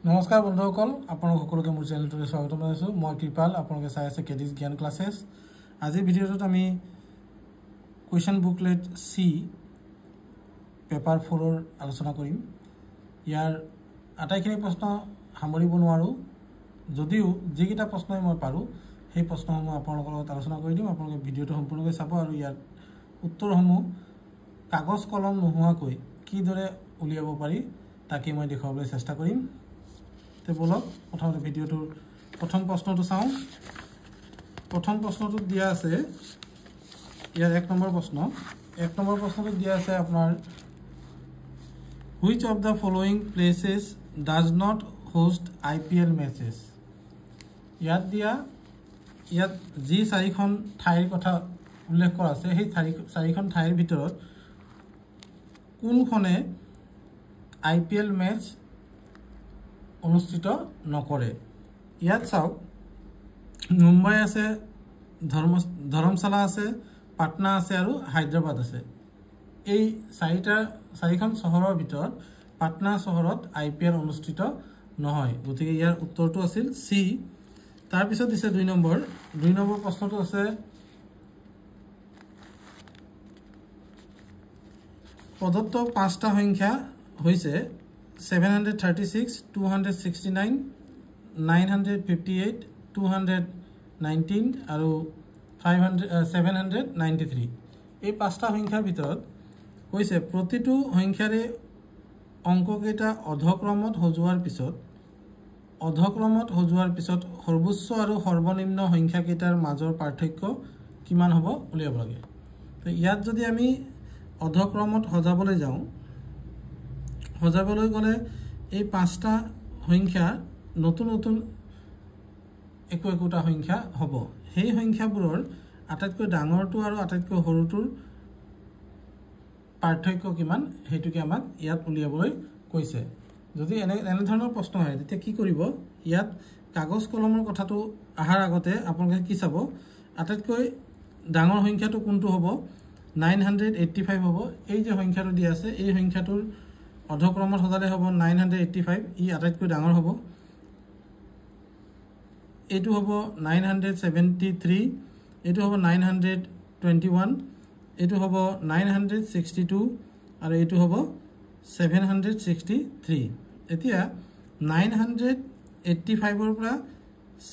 নমস্কাৰ বন্ধুসকল আপোনালোক সকলোকে মোৰ চেনেলটোলৈ স্বাগতম জনাইছোঁ মই কৃপাল আপোনালোকে চাই আছে কেডিছ জ্ঞান ক্লাছেছ আজি ভিডিঅ'টোত আমি কুৱেশ্যন বুকলেট সি পেপাৰ 4 ৰ আলোচনা কৰিম ইয়াৰ আটাইখিনি প্ৰশ্ন সামৰিব নোৱাৰো যদিও যিকেইটা প্ৰশ্নই মই পাৰো সেই প্ৰশ্নসমূহ আপোনালোকৰ লগত আলোচনা কৰি দিম আপোনালোকে ভিডিঅ'টো সম্পূৰ্ণকৈ চাব আৰু ইয়াৰ উত্তৰসমূহ কাগজ কলম নোহোৱাকৈ কিদৰে উলিয়াব পাৰি তাকে মই দেখাবলৈ চেষ্টা কৰিম তে বলক প্ৰথমতে ভিডিঅ'টোৰ প্ৰথম প্ৰশ্নটো চাওঁ প্ৰথম প্ৰশ্নটো দিয়া আছে ইয়াৰ 1 নম্বৰ প্ৰশ্নটো দিয়া আছে আপোনাৰ which of the following places does not host IPL matches ইয়াত যি চাৰিখন ঠাইৰ কথা উল্লেখ কৰা আছে সেই চাৰিখন ঠাইৰ ভিতৰত কোনখনে IPL মেচ অনুষ্ঠিত নকৰে ইয়াত চাওক মুম্বাই আছে ধৰমশালা আছে পাটনা আছে আৰু হায়দৰাবাদ আছে এই চাৰিখন চহৰৰ ভিতৰত পাটনা চহৰত IPL অনুষ্ঠিত নহয় গতিকে ইয়াৰ উত্তৰটো আছিল সি তাৰ পিছত দিছে 2 নম্বৰ প্ৰশ্নটো আছে প্ৰদত্ত পাঁচটা সংখ্যা হৈছে 736 269 958 219 আৰু 793 এই পাঁচটা সংখ্যাৰ ভিতৰত কৈছে প্ৰতিটো সংখ্যাৰে অংককেইটা অধক্ৰমত সজোৱাৰ পিছত সৰ্বোচ্চ আৰু সৰ্বনিম্ন সংখ্যাকেইটাৰ মাজৰ পাৰ্থক্য কিমান হ'ব উলিয়াব লাগে তো ইয়াত যদি আমি অধক্ৰমত সজাবলৈ যাওঁ সজাবলৈ গলে এই পাঁচটা সংখ্যা নতুন একোটা সংখ্যা হ'ব সেই সংখ্যাবোৰৰ আটাইতকৈ ডাঙৰটো আৰু আটাইতকৈ সৰুটোৰ পাৰ্থক্য কিমান হেতুকে আমাক ইয়াত উলিয়াবলৈ কৈছে যদি এনে ধৰণৰ প্ৰশ্ন হয় তেতিয়া কি কৰিব ইয়াত কাগজ কলমৰ কথাটো আহাৰ আগতে আপোনালোকে কি চাব আটাইতকৈ ডাঙৰ সংখ্যাটো কোনটো হ'ব 985 হ'ব এই যে সংখ্যাটো দিয়া আছে এই সংখ্যাটোৰ অধক্ৰমত সজালে হ'ব 985 ই আটাইতকৈ ডাঙৰ হ'ব এটো হ'ব 973 এটো হ'ব 921 এটো হ'ব 962 আৰু এটো হ'ব 763 এতিয়া 985 ৰ পৰা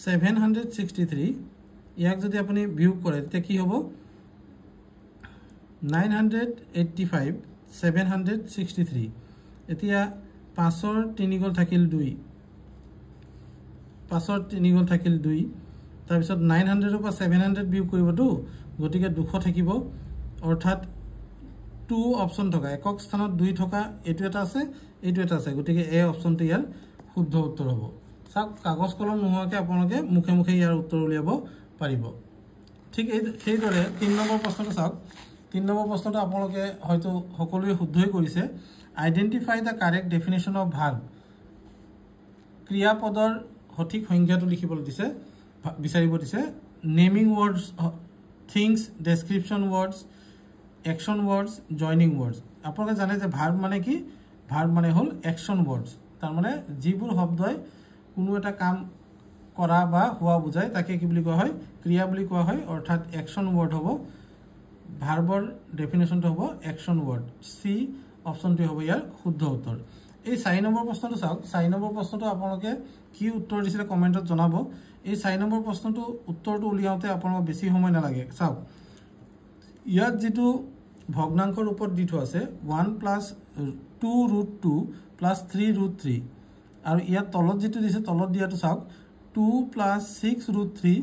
763 ইয়াক যদি আপুনি বিয়োগ কৰে তেতিয়া কি হ'ব 985 763 এতিয়া 5 ৰ 3 গল থাকিল 2 তাৰ পিছত 900 ৰ পৰা 700 বিয়োগ কৰিবটো গতিকে 200 থাকিব অৰ্থাৎ 2 অপচন থকা একক স্থানত 2 থকা এটো এটা আছে গতিকে এ অপচনটো ইয়াৰ শুদ্ধ উত্তৰ হ'ব চাওক কাগজ কলম নোহোৱাকৈ আপোনালোকে মুখে ইয়াৰ উত্তৰ উলিয়াব পাৰিব ঠিক সেইদৰে 3 নম্বৰ প্ৰশ্নটো চাওক 3 নম্বৰ প্ৰশ্নটো আপোনালোকে হয়তো সকলোৱে শুদ্ধই কৰিছে identify the correct definition of verb ক্ৰিয়াপদৰ সঠিক সংজ্ঞাটো লিখিবলৈ দিছে বিচাৰিব দিছে naming words things description words action words joining words আপোনালোকে জানে যে ভাৰ্ব মানে কি ভাৰ্ব মানে হল অ্যাকশন ওয়াৰ্ডস তাৰ মানে যিবোৰ শব্দই কোনো এটা কাম কৰা বা হোৱা বুজায় তাকে কি বুলি কোৱা হয় ক্ৰিয়া বুলি কোৱা হয় অৰ্থাৎ অ্যাকশন ওয়াৰ্ড হ'ব ভাৰ্বৰ ডেফিনেশনটো হ'ব অ্যাকশন ওয়াৰ্ড সি অপশনটো হ'ব ইয়াৰ শুদ্ধ উত্তৰ এই 4 নম্বৰ প্ৰশ্নটো চাওক 4 নম্বৰ প্ৰশ্নটো আপোনালোকে কি উত্তৰ দিছিলে কমেন্টত জনাব এই 4 নম্বৰ প্ৰশ্নটো উত্তৰটো উলিয়াওতে আপোনালোক বেছি সময় নালাগে চাওক ইয়াত যেটো ভগ্নাংকৰ ৰূপত দি থোৱা আছে 1 + 2√2 + 3√3 আৰু ইয়াত তলত যেটো দিছে তলত দিয়াটো চাওক 2 + 6√3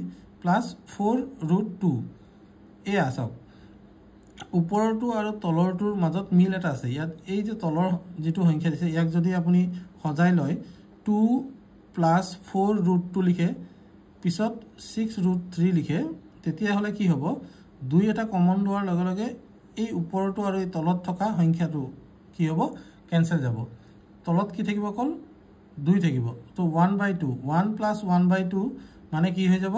+ 4√2 এয়া চাওক ওপৰটো আৰু তলৰটোৰ মাজত মিল এটা আছে ইয়াত এই যে তলৰ যেটো সংখ্যা দিছে ইয়াক যদি আপুনি সজাই লয় 2 + 4√2 লিখে পিছত 6√3 লিখে তেতিয়া হলে কি হ'ব 2 এটা কমন লোৱাৰ লগে লগে এই ওপৰটো আৰু এই তলত থকা সংখ্যাটো কি হ'ব কেনসেল যাব তলত কি থাকিব কল 2 থাকিব তো 1/2 1 + 1/2 মানে কি হৈ যাব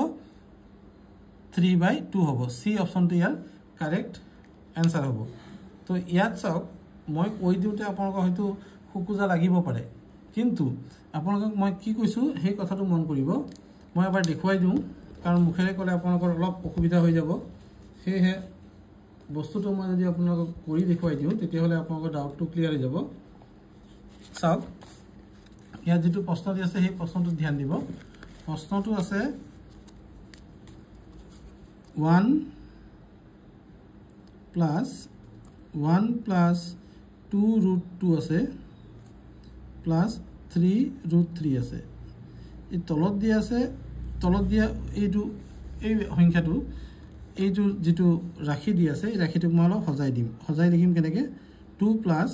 3/2 হ'ব সি অপশনটো ইয়াৰ কাৰেক্ট आंसर হ'ব তো ইয়াত চাওক মই কৈ দিওতে আপোনালোক হয়তো খুকুজা লাগিব পাৰে কিন্তু আপোনালোকক মই কি কৈছোঁ সেই কথাটো মন কৰিব মই এবাৰ দেখুৱাই দিওঁ কাৰণ মুখেৰে ক'লে আপোনালোকৰ অলপ অসুবিধা হৈ যাব সেয়েহে বস্তুটো মই যদি আপোনালোকক কৰি দেখুৱাই দিওঁ তেতিয়াহ'লে আপোনালোকৰ ডাউটটো ক্লিয়াৰ হৈ যাব চাওক ইয়াত যেটো প্ৰশ্ন দি আছে সেই প্ৰশ্নটো ধ্যান দিব প্ৰশ্নটো আছে 1 plus 2 root 2 আছে plus 3 root 3 আছে এই তলত দিয়া আছে তলত দিয়া এইটো এই সংখ্যাটো এইটো যেটো ৰাখি দি আছে এই ৰাখিটোক মই অলপ সজাই দিম সজাই লিখিম কেনেকৈ 2 plus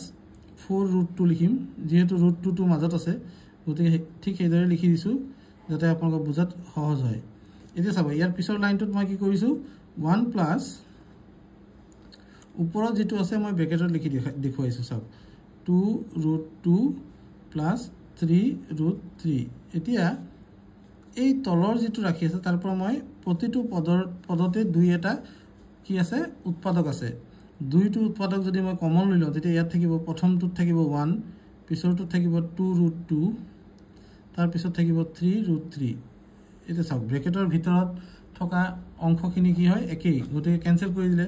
4 root 2 লিখিম যেহেতু root 2 টো মাজত আছে গতিকে ঠিক সেইদৰে লিখি দিছোঁ যাতে আপোনালোকক বুজাত সহজ হয় এতিয়া চাব ইয়াৰ পিছৰ লাইনটোত মই কি কৰিছোঁ 1 plus ওপৰত যেটো আছে মই ব্ৰেকেটত লিখি দেখুৱাইছোঁ চাওক 2 root 2 plus 3 root 3 এতিয়া এই তলৰ যেটো ৰাখি আছে তাৰ পৰা মই প্ৰতিটো পদতে দুই এটা কি আছে উৎপাদক আছে দুইটো উৎপাদক যদি মই কমন লৈ লওঁ তেতিয়া ইয়াত থাকিব প্ৰথমটোত থাকিব 1 পিছৰটোত থাকিব 2 root 2 তাৰ পিছত থাকিব 3 root 3 এটা চাওক ব্ৰেকেটৰ ভিতৰত থকা অংশখিনি কি হয় একেই গতিকে কেনসেল কৰি দিলে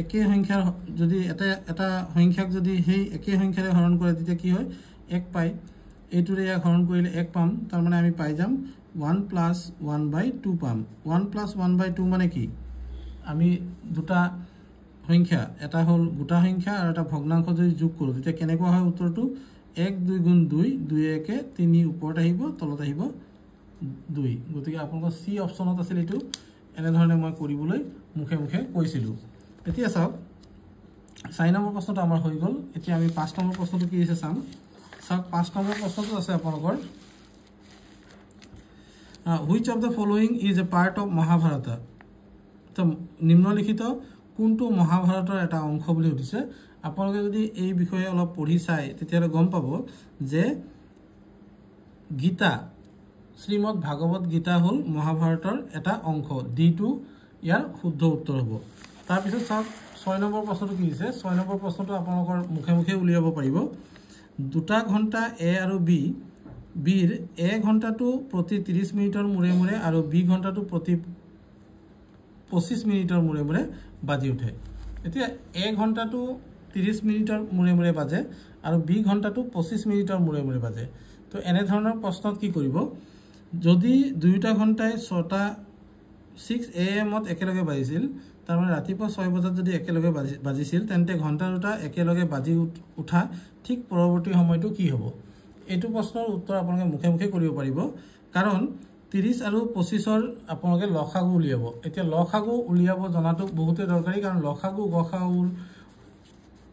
একে সংখ্যাৰ যদি এটা সংখ্যাক যদি সেই একে সংখ্যাৰে হৰণ কৰে তেতিয়া কি হয় 1 পায় এইটোৰে ইয়াক হৰণ কৰিলে 1 পাম তাৰ মানে আমি পাই যাম 1 plus 1/2 পাম 1 plus 1/2 মানে কি আমি দুটা সংখ্যা এটা হল গোটা সংখ্যা আৰু এটা ভগ্নাংশ যদি যোগ কৰো তেতিয়া কেনেকুৱা হয় উত্তৰটো 1 2 গুণ 2 2 1 3 ওপৰত আহিব তলত আহিব 2 গতিকে আপোনালোকৰ সি অপচনত আছিল এটো এনে ধৰণে মই কৰিবলৈ মুখে মুখে কৈছিলো এতিয়া চাওক 4 নম্বৰ প্ৰশ্নটো আমাৰ হৈ গল এতিয়া আমি 5 নম্বৰ প্ৰশ্নটো কি আছে চাম চাওক 5 নম্বৰ প্ৰশ্নটো আছে আপোনালোকৰ which of the following is a part of Mahabharata তো নিম্নলিখিত কোনটো মহাভাৰতৰ এটা অংশ বুলি উঠিছে আপোনালোকে যদি এই বিষয়ে অলপ পঢ়ি চাই তেতিয়ালে গম পাব যে গীতা শ্ৰীমদ ভাগৱত গীতা হল মহাভাৰতৰ এটা অংশ D2 ইয়াৰ শুদ্ধ উত্তৰ হ'ব তাৰ পিছত চাওক 6 নম্বৰ প্ৰশ্নটো কি দিছে 6 নম্বৰ প্ৰশ্নটো আপোনালোকৰ মুখে মুখে উলিয়াব পাৰিব দুটা ঘণ্টা A আৰু B বিৰ A ঘণ্টাটো প্ৰতি 30 মিনিটৰ মুৰে মুৰে আৰু B ঘণ্টাটো প্ৰতি 25 মিনিটৰ মুৰে মুৰে বাজি উঠে এতিয়া A ঘণ্টাটো 30 মিনিটৰ মুৰে মুৰে বাজে আৰু B ঘণ্টাটো 25 মিনিটৰ মুৰে মুৰে বাজে তো এনে ধৰণৰ প্ৰশ্নত কি কৰিব যদি দুইটা ঘণ্টাই 6 AM ত একেলগে বাজিছিল তাৰ মানে ৰাতিপুৱা 6 বজাত যদি একেলগে বাজিছিল তেন্তে ঘণ্টা দুটা একেলগে বাজি উঠা ঠিক পৰৱৰ্তী সময়টো কি হ'ব এটো প্ৰশ্নৰ উত্তৰ আপোনালোকে মুখে মুখে কৰিব পাৰিব কাৰণ 30 আৰু 25 ৰ আপোনালোকে লসাগু উলিয়াব এতিয়া লসাগু উলিয়াব জনাটো বহুতে দৰকাৰী কাৰণ লসাগু গসাগুৰ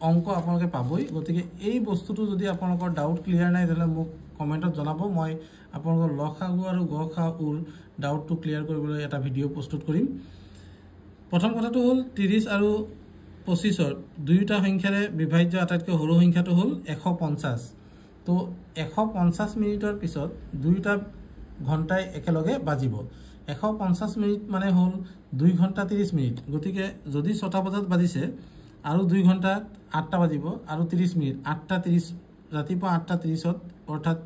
অংক আপোনালোকে পাবই গতিকে এই বস্তুটো যদি আপোনালোকৰ ডাউট ক্লিয়াৰ নাই তেলে মোক কমেন্টত জনাব মই আপোনালোকৰ লসাগু আৰু গসাগুৰ ডাউটটো ক্লিয়াৰ কৰিবলৈ এটা ভিডিও প্ৰস্তুত কৰিম প্ৰথম কথাটো হল 30 আৰু 25 ৰ দুইটা সংখ্যাৰে বিভাজ্য আটাইতকৈ সৰু সংখ্যাটো হল 150 তো 150 মিনিটৰ পিছত দুইটা ঘণ্টাই একেলগে বাজিব 150 মিনিট মানে হল 2 ঘণ্টা 30 মিনিট গতিকে যদি 6টা বজাত বাজিছে আৰু 2 ঘণ্টা 8টা বাজিব আৰু 30 মিনিট 8টা 30 ৰাতিপুৱা 8টা 30 ত অৰ্থাৎ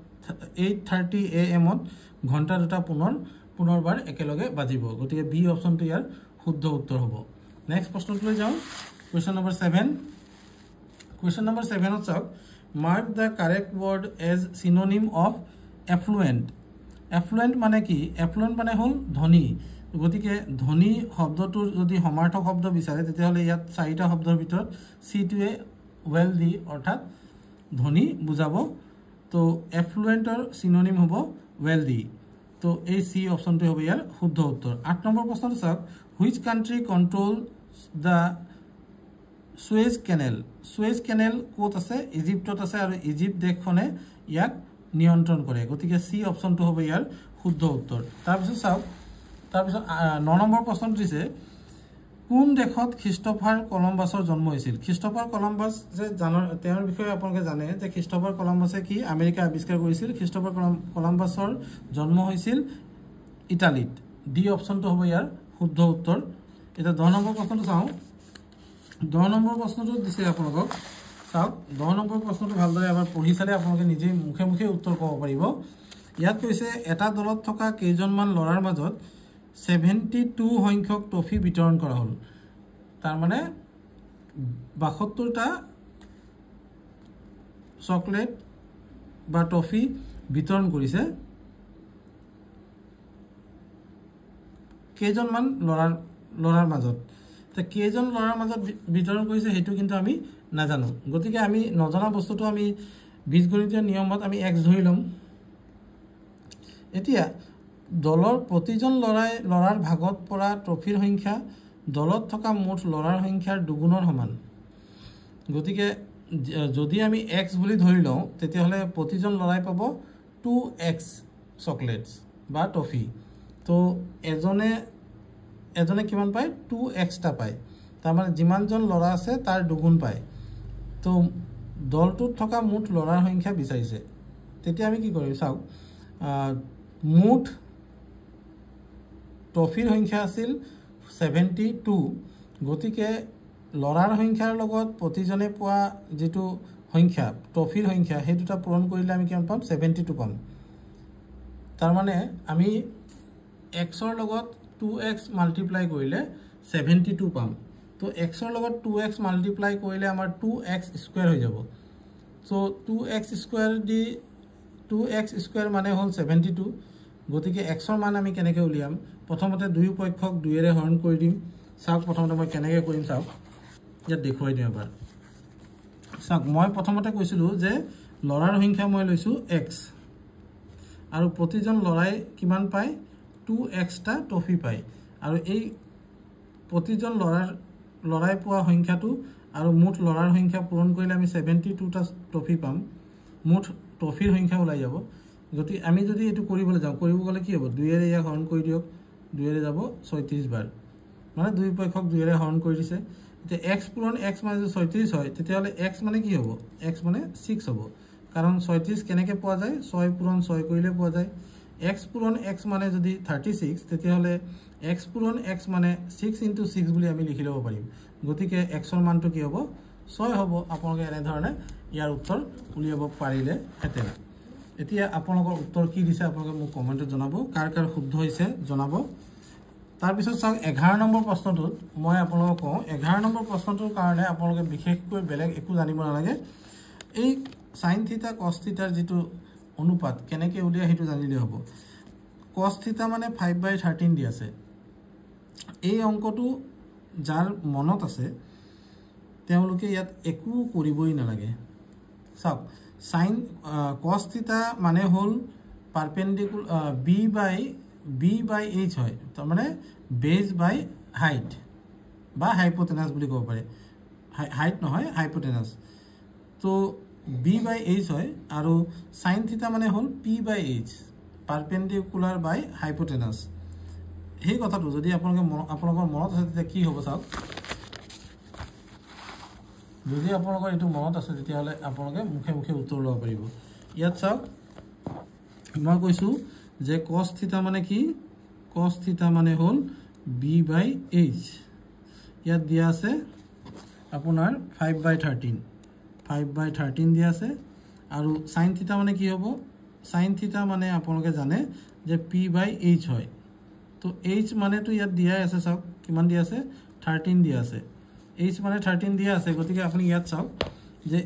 8:30 AM ত ঘণ্টা দুটা পুনৰবাৰ একেলগে বাজিব গতিকে বি অপচনটো ইয়াৰ শুদ্ধ উত্তৰ হ'ব নেক্সট প্ৰশ্নটোলৈ যাওঁ কোৱেশ্চন নম্বৰ 7 কোৱেশ্চন নম্বৰ 7 ত চাওক mark the correct word as synonym of affluent affluent মানে কি affluent মানে হল ধনী গতিকে ধনী শব্দটোৰ যদি সমাৰ্থক শব্দ বিচাৰে তেতিয়াহলে ইয়াত চাৰিটা শব্দৰ ভিতৰত সি টোৱে wealthy অৰ্থাৎ ধনী বুজাব তো affluentor synonym হ'ব wealthy তো এই সি অপচনটো হ'ব ইয়াৰ শুদ্ধ উত্তৰ 8 নম্বৰ প্ৰশ্নটো চাওক which country control the Suez Canal কোত আছে ইজিপ্তত আছে আৰু ইজিপ্ত দেশখনে ইয়াক নিয়ন্ত্ৰণ কৰে গতিকে সি অপচনটো হ'ব ইয়াৰ শুদ্ধ উত্তৰ তাৰ পিছত চাওক তাৰ পিছত 9 নম্বৰ প্ৰশ্নটো দিছে কোন দেশত খ্ৰীষ্টফাৰ কলম্বাছৰ জন্ম হৈছিল খ্ৰীষ্টফাৰ কলম্বাছ যে তেওঁৰ বিষয়ে আপোনালোকে জানে যে খ্ৰীষ্টফাৰ কলম্বাছে কি আমেৰিকা আৱিষ্কাৰ কৰিছিল খ্ৰীষ্টফাৰ কলম্বাছৰ জন্ম হৈছিল ইটালীত ডি অপচনটো হ'ব ইয়াৰ শুদ্ধ উত্তৰ এটা 10 নম্বৰ প্ৰশ্নটো চাওঁ 10 নম্বৰ প্ৰশ্নটো দিছে আপোনালোকক চাওক 10 নম্বৰ প্ৰশ্নটো ভালদৰে এবাৰ পঢ়ি চালে আপোনালোকে নিজে মুখে মুখে উত্তৰ ক'ব পাৰিব ইয়াত কৈছে এটা দলত থকা কেইজনমান ল'ৰাৰ মাজত 72 সংখ্যক ট্ৰফি বিতৰণ কৰা হ'ল তাৰ মানে 72টা চকলেট বা ট্ৰফি বিতৰণ কৰিছে কেইজনমান ল'ৰাৰ মাজত তে কেইজন ল'ৰাৰ মাজত বিতৰণ কৰিছে হেতু কিন্তু আমি নাজানো গতিকে আমি নজনা বস্তুটো আমি বীজগণিতীয় নিয়মত আমি x ধৰি লম এতিয়া দলৰ প্ৰতিজন ল'ৰাৰ ভাগত পৰা ট্ৰফিৰ সংখ্যা দলত থকা মুঠ ল'ৰাৰ সংখ্যাৰ দুগুণৰ সমান গতিকে যদি আমি x বুলি ধৰি লওঁ তেতিয়াহলে প্ৰতিজন ল'ৰাই পাব 2x চকলেটস বা ট্ৰফি তো এজনে কিমান পায় 2x টা পায় তাৰ মানে যিমানজন ল'ৰা আছে তাৰ দুগুণ পায় তো দলটোত থকা মুঠ ল'ৰাৰ সংখ্যা বিচাৰিছে তেতিয়া আমি কি কৰিম চাওক মুঠ ট্ৰফিৰ সংখ্যা আছিল 72 গতিকে ল'ৰাৰ সংখ্যাৰ লগত প্ৰতিজনে পোৱা যেটো সংখ্যা ট্ৰফিৰ সংখ্যা সেই দুটা পূৰণ কৰিলে আমি কিমান পাম 72 পাম তাৰ মানে আমি x ৰ লগত 2x মাল্টিপ্লাই কৰিলে 72 পাম তো x ৰ লগত 2x মাল্টিপ্লাই কৰিলে আমাৰ 2x স্কয়াৰ হৈ যাব সো 2x স্কয়াৰ মানে হ'ল 72 গতিকে x ৰ মান আমি কেনেকৈ উলিয়াম প্ৰথমতে দুই পক্ষক 2 এৰে হৰণ কৰি দিম চাওক প্ৰথমতে মই কেনেকৈ কৰিম চাওক ইয়াত দেখুৱাই দিম এবাৰ চাওক মই প্ৰথমতে কৈছিলো যে ল'ৰাৰ সংখ্যা মই লৈছো x আৰু প্ৰতিজন ল'ৰাই কিমান পায় 2x টা ট্ৰফি পায় আৰু এই প্ৰতিজন ল'ৰাই পোৱা সংখ্যাটো আৰু মুঠ ল'ৰাৰ সংখ্যা পূৰণ কৰিলে আমি 72 টা ট্ৰফি পাম মুঠ ট্ৰফিৰ সংখ্যা ওলাই যাব গতি আমি যদি এটো কৰিব গলে কি হ'ব 2 এৰে ইয়াক হৰণ কৰি দিয়ক 2 এৰে যাব 36 বাৰ মানে দুই পক্ষক 2 এৰে হৰণ কৰি দিছে এতিয়া x পূৰণ x মানে 36 হয় তেতিয়াহলে x মানে কি হ'ব x মানে 6 হ'ব কাৰণ 36 কেনেকৈ পোৱা যায় 6 পূৰণ 6 কৰিলে পোৱা যায় x পূৰণ x মানে যদি 36 তেতিয়াহলে x পূৰণ x মানে 6 * 6 বুলি আমি লিখি লব পাৰিম গতিকে x ৰ মানটো কি হ'ব 6 হ'ব আপোনালোকে এনে ধৰণে ইয়াৰ উত্তৰ উলিয়াব পাৰিলে হেতেন এতিয়া আপোনালোকৰ উত্তৰ কি দিছে আপোনালোকে মোক কমেন্টত জনাব কাৰ শুদ্ধ হৈছে জনাব তাৰ পিছত চাওক 11 নম্বৰ প্ৰশ্নটোত মই আপোনালোকক কওঁ 11 নম্বৰ প্ৰশ্নটোৰ কাৰণে আপোনালোকে বিশেষকৈ বেলেগ একো জানিব নালাগে এই sin θ cos θ যেটো অনুপাত কেনেকৈ উলিয়া হেতু জানিলে হ'ব cos θ মানে 5/13 দি আছে এই অংকটো যাৰ মনত আছে তেওঁলোকে ইয়াত একো কৰিবই নালাগে চাওক sin cos θ মানে হল পাৰপেন্ডিকুলাৰ b/h হয় তাৰ মানে বেস বাই হাইট বা হাইপোটেনাস বুলি ক'ব পাৰে হাইট নহয় হাইপোটেনাস তো b/h হয় আৰু sin θ মানে হল p/h পাৰপেন্ডিকুলাৰ বাই হাইপোটেনাস এই কথাটো যদি আপোনালোকৰ মনত আছে তেতিয়া কি হ'ব চাওক যদি আপোনালোকৰ এটো মনত আছে তেতিয়াহলে আপোনালোকে মুখে মুখে উত্তৰ ল'ব পাৰিব ইয়াত চাওক মই কৈছো যে cos θ মানে কি cos θ মানে হল b/h ইয়াত দিয়া আছে আপোনাৰ 5/13 দিয়া আছে আৰু sin θ মানে কি হ'ব sin θ মানে আপোনালোকে জানে যে p/h হয় তো h মানে তো ইয়াত দিয়া আছে চাওক কিমান দিয়া আছে 13 দিয়া আছে h মানে 13 দিয়া আছে গতিকে আপুনি ইয়াত চাওক যে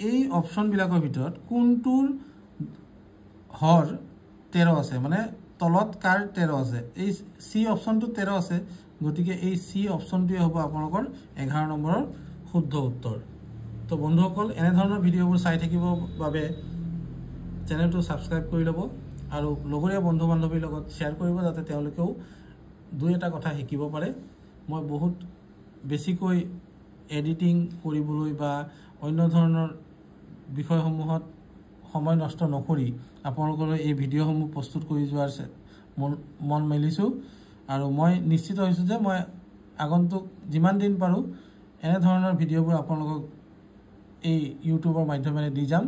এই অপচন বিলাকৰ ভিতৰত কোনটোৰ হৰ 13 আছে মানে তলত কাৰ 13 আছে এই সি অপচনটো 13 আছে গতিকে এই সি অপচনটোৱে হ'ব আপোনালোকৰ 11 নম্বৰৰ শুদ্ধ উত্তৰ তো বন্ধুসকল এনে ধৰণৰ ভিডিঅ'বোৰ চাই থাকিব বাবে চেনেলটো সাবস্ক্ৰাইব কৰি ল'ব আৰু লগৰীয়া বন্ধু বান্ধৱীৰ লগত শেয়াৰ কৰিব যাতে তেওঁলোকেও দুই এটা কথা শিকিব পাৰে মই বহুত বেছিকৈ এডিটিং কৰিবলৈ বা অন্য ধৰণৰ বিষয়সমূহত সময় নষ্ট নকৰি আপোনালোকলৈ এই ভিডিঅ'সমূহ প্ৰস্তুত কৰি যোৱাৰ মন মেলিছো আৰু মই নিশ্চিত হৈছো যে মই আগন্তুক যিমান দিন পাৰো এনে ধৰণৰ ভিডিঅ'বোৰ আপোনালোকক এই ইউটিউবৰ মাধ্যমেৰে দি যাম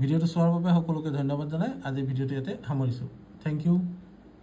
ভিডিঅ'টো চোৱাৰ বাবে সকলোকে ধন্যবাদ জনাই আজি ভিডিঅ'টো ইয়াতে সামৰিছো থ্যাংক ইউ